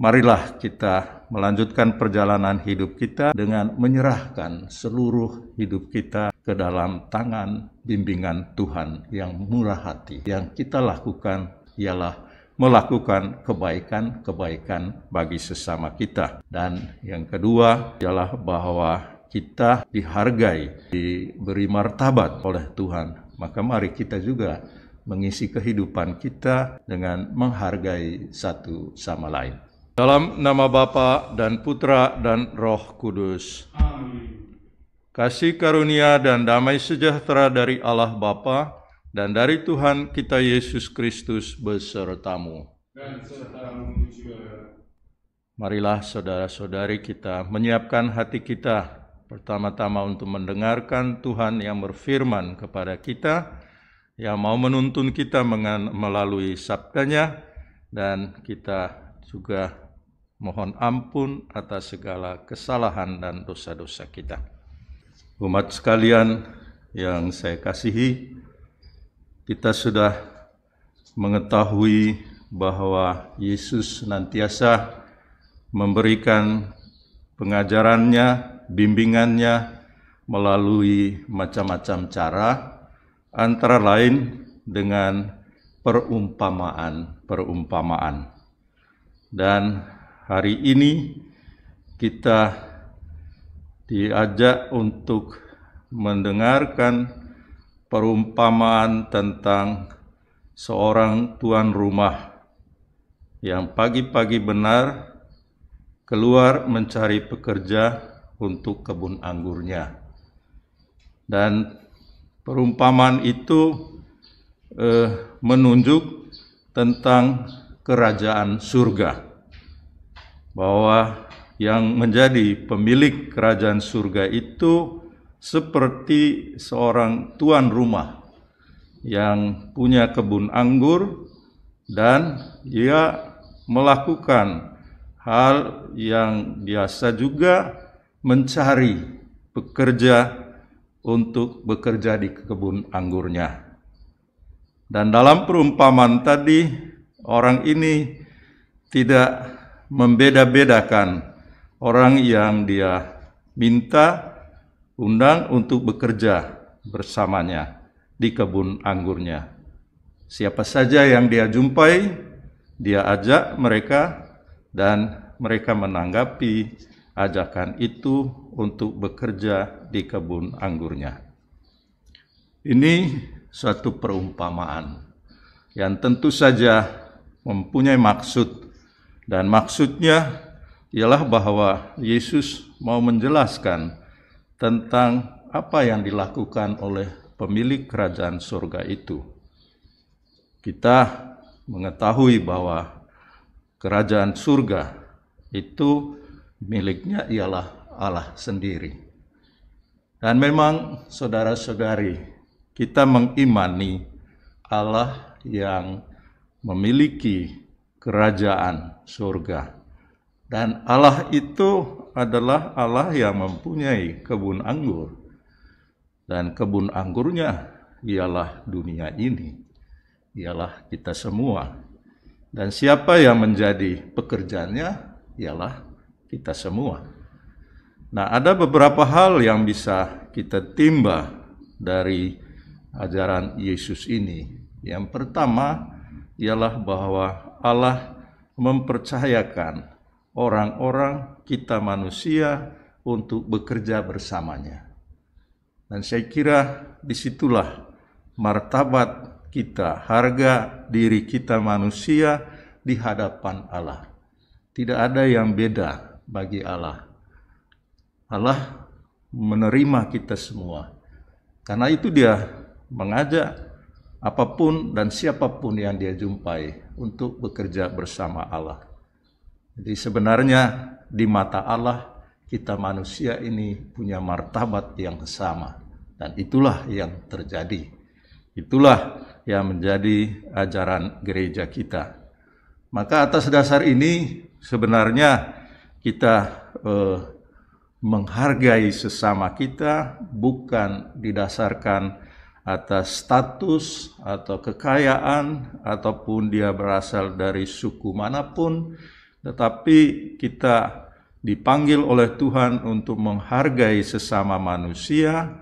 marilah kita melanjutkan perjalanan hidup kita dengan menyerahkan seluruh hidup kita ke dalam tangan bimbingan Tuhan yang murah hati. Yang kita lakukan ialah melakukan kebaikan-kebaikan bagi sesama kita. Dan yang kedua ialah bahwa kita dihargai, diberi martabat oleh Tuhan. Maka mari kita juga mengisi kehidupan kita dengan menghargai satu sama lain. Dalam nama Bapa dan Putra dan Roh Kudus. Amin. Kasih karunia dan damai sejahtera dari Allah Bapa dan dari Tuhan kita Yesus Kristus besertamu. Dan sertamu juga. Marilah saudara-saudari kita menyiapkan hati kita pertama-tama untuk mendengarkan Tuhan yang berfirman kepada kita, yang mau menuntun kita melalui sabdanya, dan kita juga mohon ampun atas segala kesalahan dan dosa-dosa kita. Umat sekalian yang saya kasihi, kita sudah mengetahui bahwa Yesus senantiasa memberikan pengajarannya, bimbingannya melalui macam-macam cara, antara lain dengan perumpamaan. Dan hari ini kita diajak untuk mendengarkan perumpamaan tentang seorang tuan rumah yang pagi-pagi benar keluar mencari pekerja untuk kebun anggurnya. Dan perumpamaan itu menunjuk tentang kerajaan surga, bahwa yang menjadi pemilik kerajaan surga itu seperti seorang tuan rumah yang punya kebun anggur, dan ia melakukan hal yang biasa juga, mencari pekerja untuk bekerja di kebun anggurnya. Dan dalam perumpamaan tadi, orang ini tidak membeda-bedakan orang yang dia minta undang untuk bekerja bersamanya di kebun anggurnya. Siapa saja yang dia jumpai, dia ajak mereka, dan mereka menanggapi ajakan itu untuk bekerja di kebun anggurnya. Ini suatu perumpamaan yang tentu saja mempunyai maksud, dan maksudnya ialah bahwa Yesus mau menjelaskan tentang apa yang dilakukan oleh pemilik kerajaan surga itu. Kita mengetahui bahwa kerajaan surga itu miliknya ialah Allah sendiri. Dan memang saudara-saudari, kita mengimani Allah yang memiliki kerajaan surga. Dan Allah itu adalah Allah yang mempunyai kebun anggur. Dan kebun anggurnya ialah dunia ini, ialah kita semua. Dan siapa yang menjadi pekerjanya ialah kita semua. Nah, ada beberapa hal yang bisa kita timba dari ajaran Yesus ini. Yang pertama ialah bahwa Allah mempercayakan orang-orang kita manusia untuk bekerja bersamanya. Dan saya kira disitulah martabat kita, harga diri kita manusia di hadapan Allah. Tidak ada yang beda bagi Allah. Allah menerima kita semua. Karena itu dia mengajak apapun dan siapapun yang dia jumpai untuk bekerja bersama Allah. Jadi sebenarnya di mata Allah, kita manusia ini punya martabat yang sama. Dan itulah yang terjadi. Itulah yang menjadi ajaran gereja kita. Maka atas dasar ini sebenarnya kita menghargai sesama kita bukan didasarkan atas status atau kekayaan, ataupun dia berasal dari suku manapun, tetapi kita dipanggil oleh Tuhan untuk menghargai sesama manusia,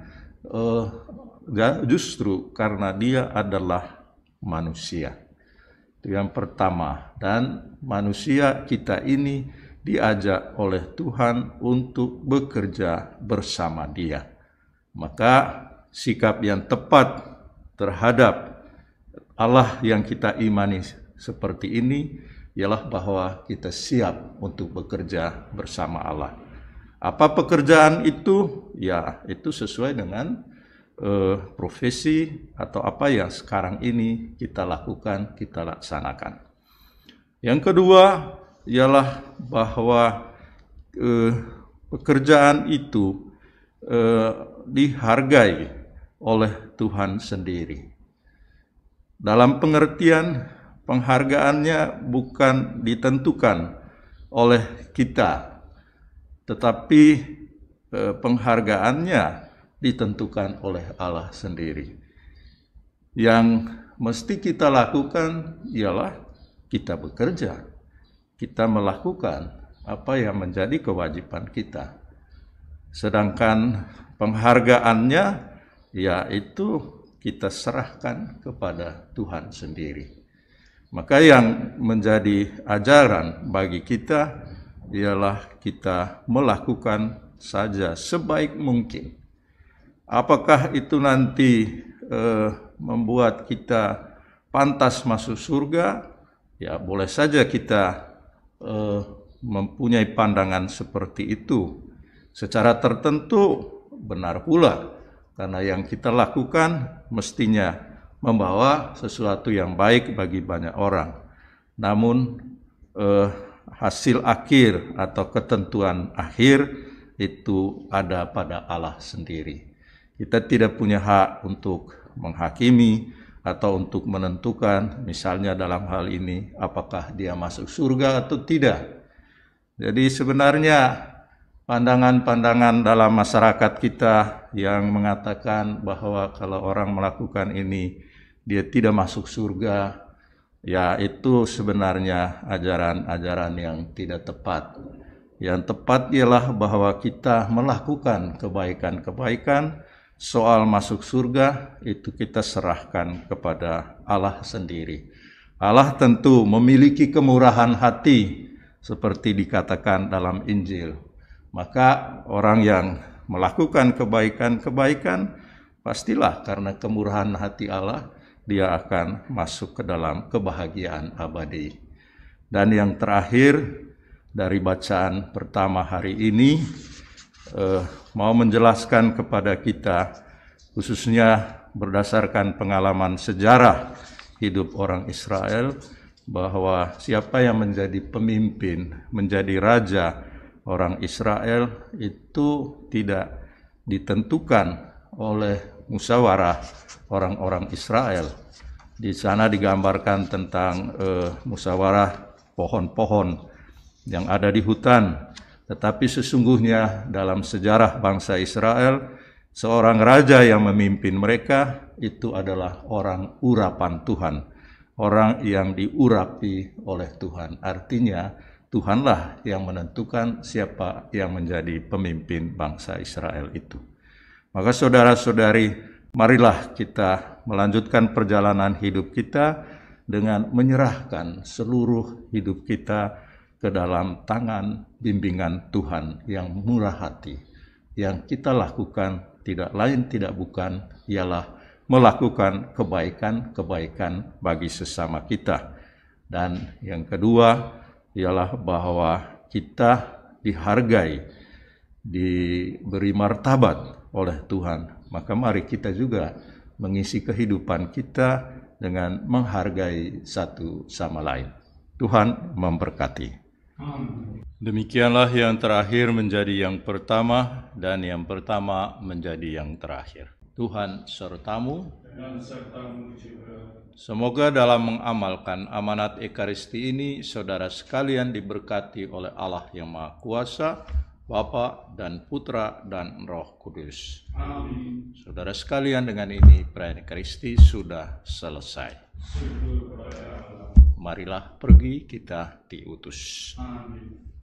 justru karena dia adalah manusia. Itu yang pertama. Dan manusia kita ini diajak oleh Tuhan untuk bekerja bersama Dia. Maka sikap yang tepat terhadap Allah yang kita imani seperti ini ialah bahwa kita siap untuk bekerja bersama Allah. Apa pekerjaan itu? Ya, itu sesuai dengan profesi atau apa yang sekarang ini kita lakukan, kita laksanakan. Yang kedua ialah bahwa pekerjaan itu dihargai oleh Tuhan sendiri. Dalam pengertian penghargaannya bukan ditentukan oleh kita, tetapi penghargaannya ditentukan oleh Allah sendiri. Yang mesti kita lakukan ialah kita bekerja, kita melakukan apa yang menjadi kewajiban kita. Sedangkan penghargaannya yaitu kita serahkan kepada Tuhan sendiri. Maka yang menjadi ajaran bagi kita ialah kita melakukan saja sebaik mungkin. Apakah itu nanti membuat kita pantas masuk surga? Ya, boleh saja kita mempunyai pandangan seperti itu. Secara tertentu benar pula, karena yang kita lakukan mestinya membawa sesuatu yang baik bagi banyak orang. Namun hasil akhir atau ketentuan akhir itu ada pada Allah sendiri. Kita tidak punya hak untuk menghakimi atau untuk menentukan, misalnya dalam hal ini, apakah dia masuk surga atau tidak. Jadi sebenarnya pandangan-pandangan dalam masyarakat kita yang mengatakan bahwa kalau orang melakukan ini dia tidak masuk surga, ya itu sebenarnya ajaran-ajaran yang tidak tepat. Yang tepat ialah bahwa kita melakukan kebaikan-kebaikan. Soal masuk surga itu kita serahkan kepada Allah sendiri. Allah tentu memiliki kemurahan hati seperti dikatakan dalam Injil. Maka orang yang melakukan kebaikan-kebaikan pastilah karena kemurahan hati Allah dia akan masuk ke dalam kebahagiaan abadi. Dan yang terakhir dari bacaan pertama hari ini mau menjelaskan kepada kita, khususnya berdasarkan pengalaman sejarah hidup orang Israel, bahwa siapa yang menjadi pemimpin, menjadi raja orang Israel itu tidak ditentukan oleh musyawarah orang-orang Israel. Di sana digambarkan tentang musyawarah pohon-pohon yang ada di hutan. Tetapi sesungguhnya dalam sejarah bangsa Israel, seorang raja yang memimpin mereka itu adalah orang urapan Tuhan. Orang yang diurapi oleh Tuhan. Artinya Tuhanlah yang menentukan siapa yang menjadi pemimpin bangsa Israel itu. Maka saudara-saudari, marilah kita melanjutkan perjalanan hidup kita dengan menyerahkan seluruh hidup kita ke dalam tangan bimbingan Tuhan yang murah hati. Yang kita lakukan tidak lain tidak bukan ialah melakukan kebaikan-kebaikan bagi sesama kita. Dan yang kedua ialah bahwa kita dihargai, diberi martabat oleh Tuhan. Maka mari kita juga mengisi kehidupan kita dengan menghargai satu sama lain. Tuhan memberkati. Demikianlah yang terakhir menjadi yang pertama, dan yang pertama menjadi yang terakhir. Tuhan sertamu, dan sertamu juga. Semoga dalam mengamalkan amanat Ekaristi ini, saudara sekalian diberkati oleh Allah yang Maha Kuasa, Bapa dan Putra dan Roh Kudus. Amin. Saudara sekalian, dengan ini perayaan Ekaristi sudah selesai. Marilah pergi, kita diutus. Amin.